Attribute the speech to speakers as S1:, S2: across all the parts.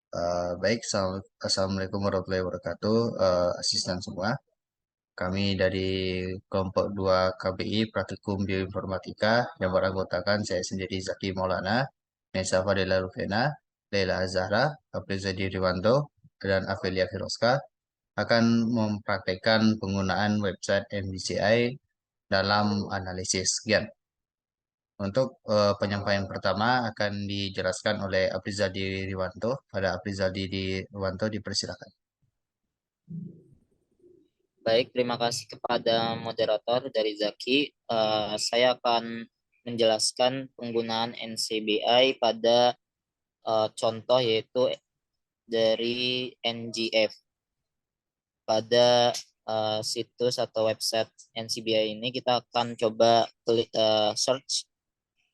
S1: Baik, Assalamualaikum warahmatullahi wabarakatuh, asisten semua. Kami dari kelompok 2 KBI Praktikum Bioinformatika yang beranggotakan saya sendiri Zaki Maulana, Nesa Fadela Rufena, Leila Azhara, Aprizadi Riwanto, dan Afelia Firoska akan mempraktekkan penggunaan website MBCI dalam analisis gen. Untuk penyampaian pertama akan dijelaskan oleh Aprizadi Riwanto. Pada Aprizadi Riwanto dipersilakan.
S2: Baik, terima kasih kepada moderator dari Zaki. Saya akan menjelaskan penggunaan NCBI pada contoh yaitu dari NGF. Pada situs atau website NCBI ini kita akan coba search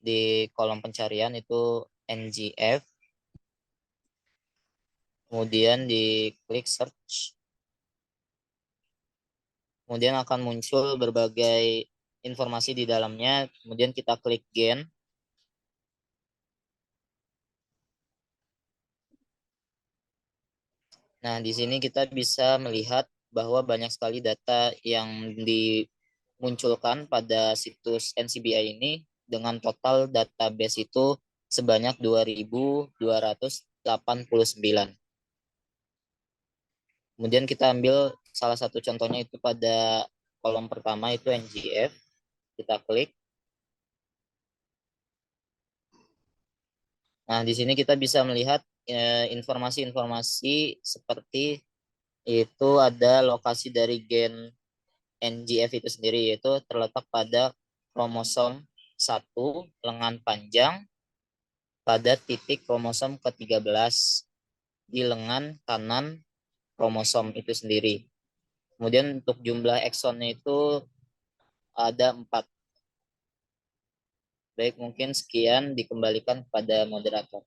S2: di kolom pencarian itu NGF. Kemudian diklik search. Kemudian akan muncul berbagai informasi di dalamnya. Kemudian kita klik gen. Nah, di sini kita bisa melihat bahwa banyak sekali data yang dimunculkan pada situs NCBI ini dengan total database itu sebanyak 2.289. Kemudian kita ambil salah satu contohnya itu pada kolom pertama itu NGF. Kita klik. Nah, di sini kita bisa melihat informasi-informasi seperti itu ada lokasi dari gen NGF itu sendiri, yaitu terletak pada kromosom 1 lengan panjang pada titik kromosom ke-13 di lengan kanan kromosom itu sendiri. Kemudian untuk jumlah eksonnya itu ada 4. Baik, mungkin sekian, dikembalikan kepada moderator.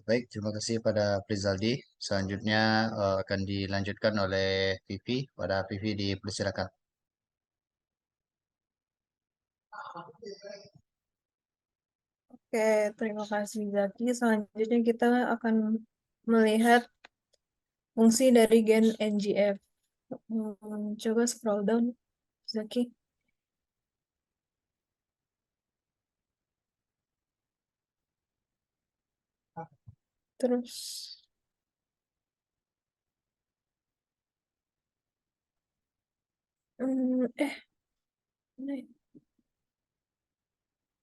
S1: Baik, terima kasih pada Prizaldi. Selanjutnya akan dilanjutkan oleh Vivi. Pada Vivi dipersilakan.
S3: Oke, terima kasih Zaki. Selanjutnya kita akan melihat fungsi dari gen NGF. Coba scroll down, Zaki. Terus,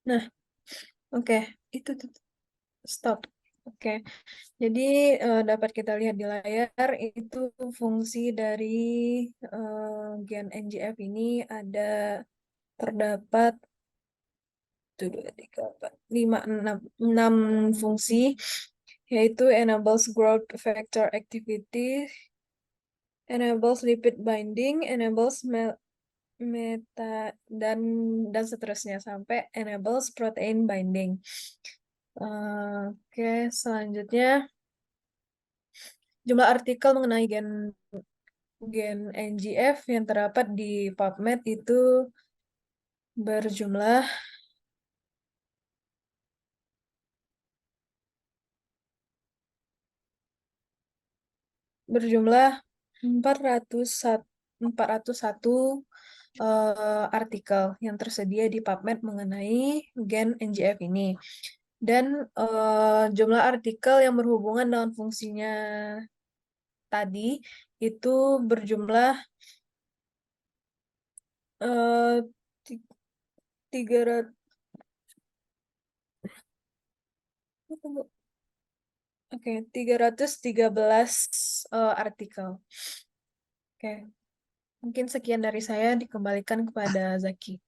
S3: nah, oke, itu tuh, stop. Oke, jadi dapat kita lihat di layar itu fungsi dari gen NGF ini ada terdapat 1, 2, 3, 4, 5, 6 fungsi, yaitu enables growth factor activity, enables lipid binding, enables meta dan seterusnya sampai enables protein binding. Oke, selanjutnya jumlah artikel mengenai gen NGF yang terdapat di PubMed itu berjumlah 401 artikel yang tersedia di PubMed mengenai gen NGF ini. Dan jumlah artikel yang berhubungan dengan fungsinya tadi itu berjumlah 300. Oke, 313 artikel. Oke, mungkin sekian dari saya, dikembalikan kepada Zaki.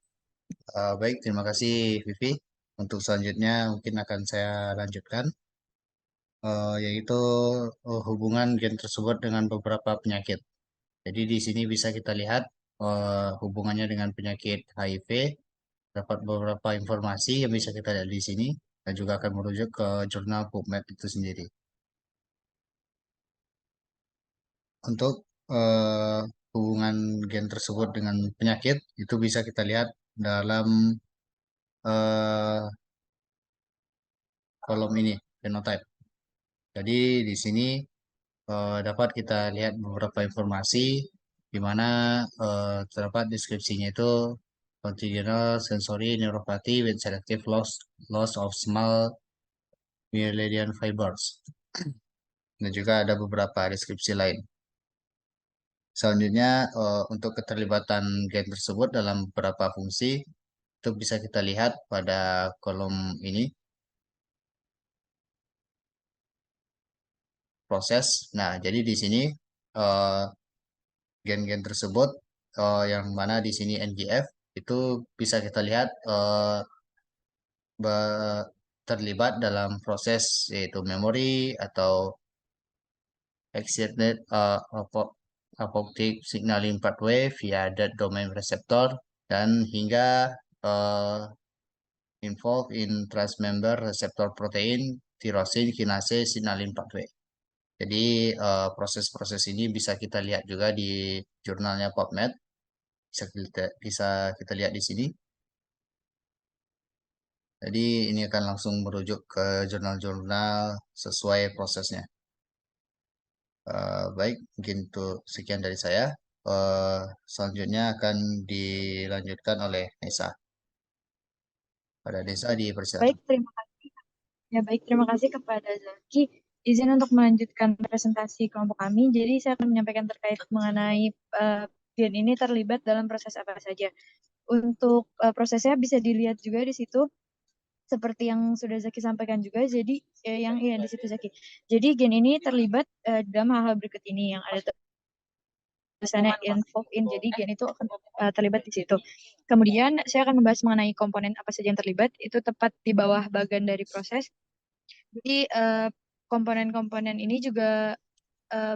S1: Baik, terima kasih Vivi. Untuk selanjutnya mungkin akan saya lanjutkan, yaitu hubungan gen tersebut dengan beberapa penyakit. Jadi di sini bisa kita lihat hubungannya dengan penyakit HIV. Dapat beberapa informasi yang bisa kita lihat di sini dan juga akan merujuk ke jurnal PubMed itu sendiri. Untuk eh, hubungan gen tersebut dengan penyakit itu bisa kita lihat dalam kolom ini, phenotype. Jadi di sini dapat kita lihat beberapa informasi di mana terdapat deskripsinya itu congenital sensory neuropathy with selective loss of small myelinian fibers. Dan juga ada beberapa deskripsi lain. Selanjutnya, untuk keterlibatan gen tersebut dalam beberapa fungsi, itu bisa kita lihat pada kolom ini, proses. Nah, jadi di sini gen-gen tersebut, yang mana di sini NGF, itu bisa kita lihat terlibat dalam proses yaitu memori atau excited apoptic signaling pathway via that domain receptor dan hingga involved in transmember receptor protein tyrosine kinase signaling pathway. Jadi proses-proses ini bisa kita lihat juga di jurnalnya PubMed. Bisa kita lihat di sini. Jadi ini akan langsung merujuk ke jurnal-jurnal sesuai prosesnya. Baik, mungkin itu sekian dari saya. Selanjutnya akan dilanjutkan oleh Nesa. Pada Nesa dipersilakan.
S4: Baik, terima kasih. Ya, baik, terima kasih kepada Zaki. Izin untuk melanjutkan presentasi kelompok kami. Jadi saya akan menyampaikan terkait mengenai gen ini terlibat dalam proses apa saja. Untuk prosesnya bisa dilihat juga di situ seperti yang sudah Zaki sampaikan juga. Jadi yang di situ Zaki. Jadi gen ini terlibat dalam hal-hal berikut ini yang ada tulisannya involved in. Jadi gen itu akan terlibat di situ. Kemudian saya akan membahas mengenai komponen apa saja yang terlibat. Itu tepat di bawah bagian dari proses. Jadi komponen-komponen ini juga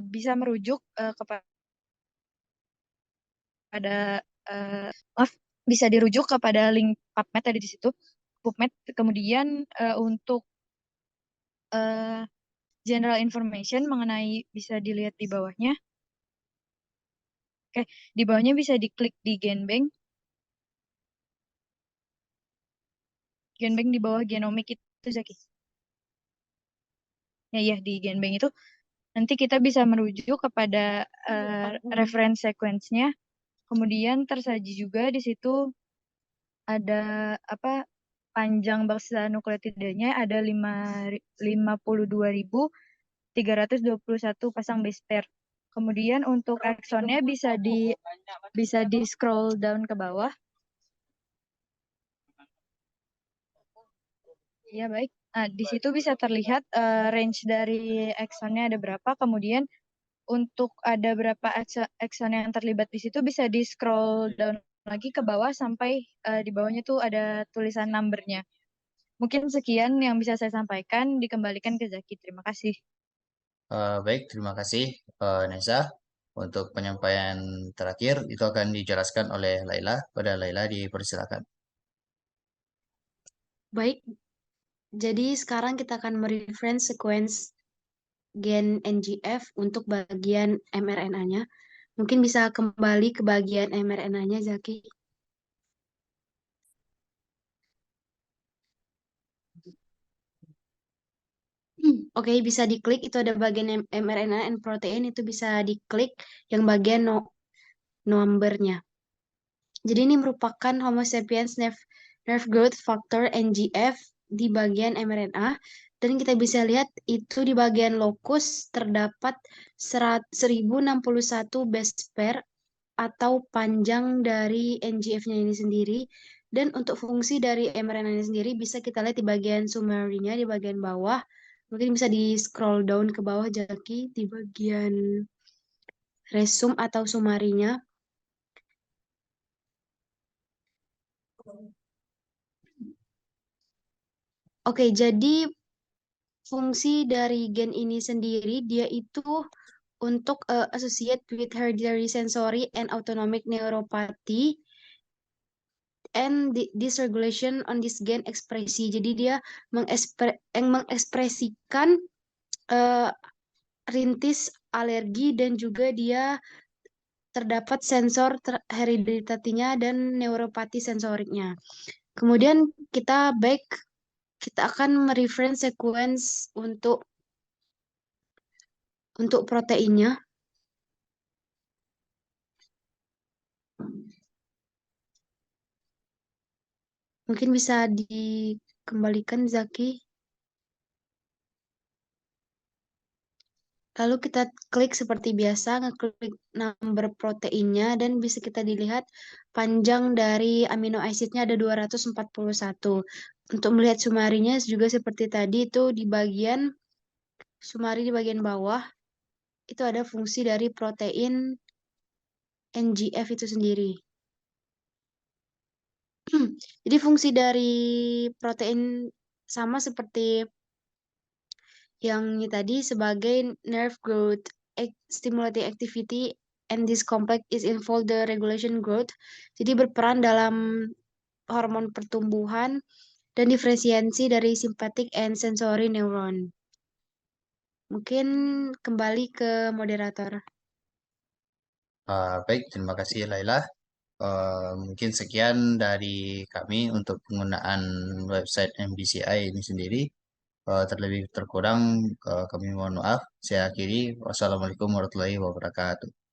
S4: bisa merujuk kepada bisa dirujuk kepada link PubMed tadi di situ. PubMed. Kemudian untuk general information mengenai bisa dilihat di bawahnya. Oke, di bawahnya bisa diklik di GenBank. GenBank di bawah genomik itu Zaki. Ya, di GenBank itu nanti kita bisa merujuk kepada reference sequence-nya. Kemudian tersaji juga di situ ada panjang bangsa nukleotidanya ada 52.321 pasang base pair. Kemudian untuk aksonnya bisa di scroll down ke bawah. Ya, baik. Nah, di situ bisa terlihat range dari aksonnya ada berapa. Kemudian untuk ada berapa akson yang terlibat di situ bisa di scroll down lagi ke bawah sampai di bawahnya tuh ada tulisan numbernya. Mungkin sekian yang bisa saya sampaikan, dikembalikan ke Zaki. Terima kasih.
S1: Baik, terima kasih Nesa. Untuk penyampaian terakhir itu akan dijelaskan oleh Laila. Pada Laila dipersilakan.
S5: Baik, jadi sekarang kita akan mereference sequence gen NGF untuk bagian mRNA-nya. Mungkin bisa kembali ke bagian mRNA-nya, Zaki. Oke, bisa diklik. Itu ada bagian mRNA and protein. Itu bisa diklik yang bagian number-nya. Jadi ini merupakan Homo sapiens nerve growth factor NGF di bagian mRNA. Dan kita bisa lihat itu di bagian locus terdapat 1061 base pair atau panjang dari NGF-nya ini sendiri. Dan untuk fungsi dari mRNA ini sendiri bisa kita lihat di bagian summary-nya di bagian bawah. Mungkin bisa di scroll down ke bawah, Jaki, di bagian resume atau summary-nya. Oke, jadi fungsi dari gen ini sendiri, dia itu untuk associate with hereditary sensory and autonomic neuropathy and dysregulation on this gen ekspresi. Jadi dia mengekspresikan rintis alergi dan juga dia terdapat sensor hereditatinya dan neuropati sensoriknya. Kemudian kita akan mereference sequence untuk proteinnya. Mungkin bisa dikembalikan, Zaki. Lalu kita klik seperti biasa, ngeklik number proteinnya, dan bisa kita dilihat panjang dari amino acidnya ada 241. Untuk melihat sumarinya juga seperti tadi, itu di bagian sumari di bagian bawah, itu ada fungsi dari protein NGF itu sendiri. Jadi fungsi dari protein sama seperti yang ini tadi sebagai nerve growth stimulating activity, and this complex is involved the regulation growth. Jadi berperan dalam hormon pertumbuhan dan diferensiasi dari sympathetic and sensory neuron. Mungkin kembali ke moderator.
S1: Baik, terima kasih Laila. Mungkin sekian dari kami untuk penggunaan website MBCI ini sendiri. Terlebih terkurang kami mohon maaf. Saya akhiri. Wassalamualaikum warahmatullahi wabarakatuh.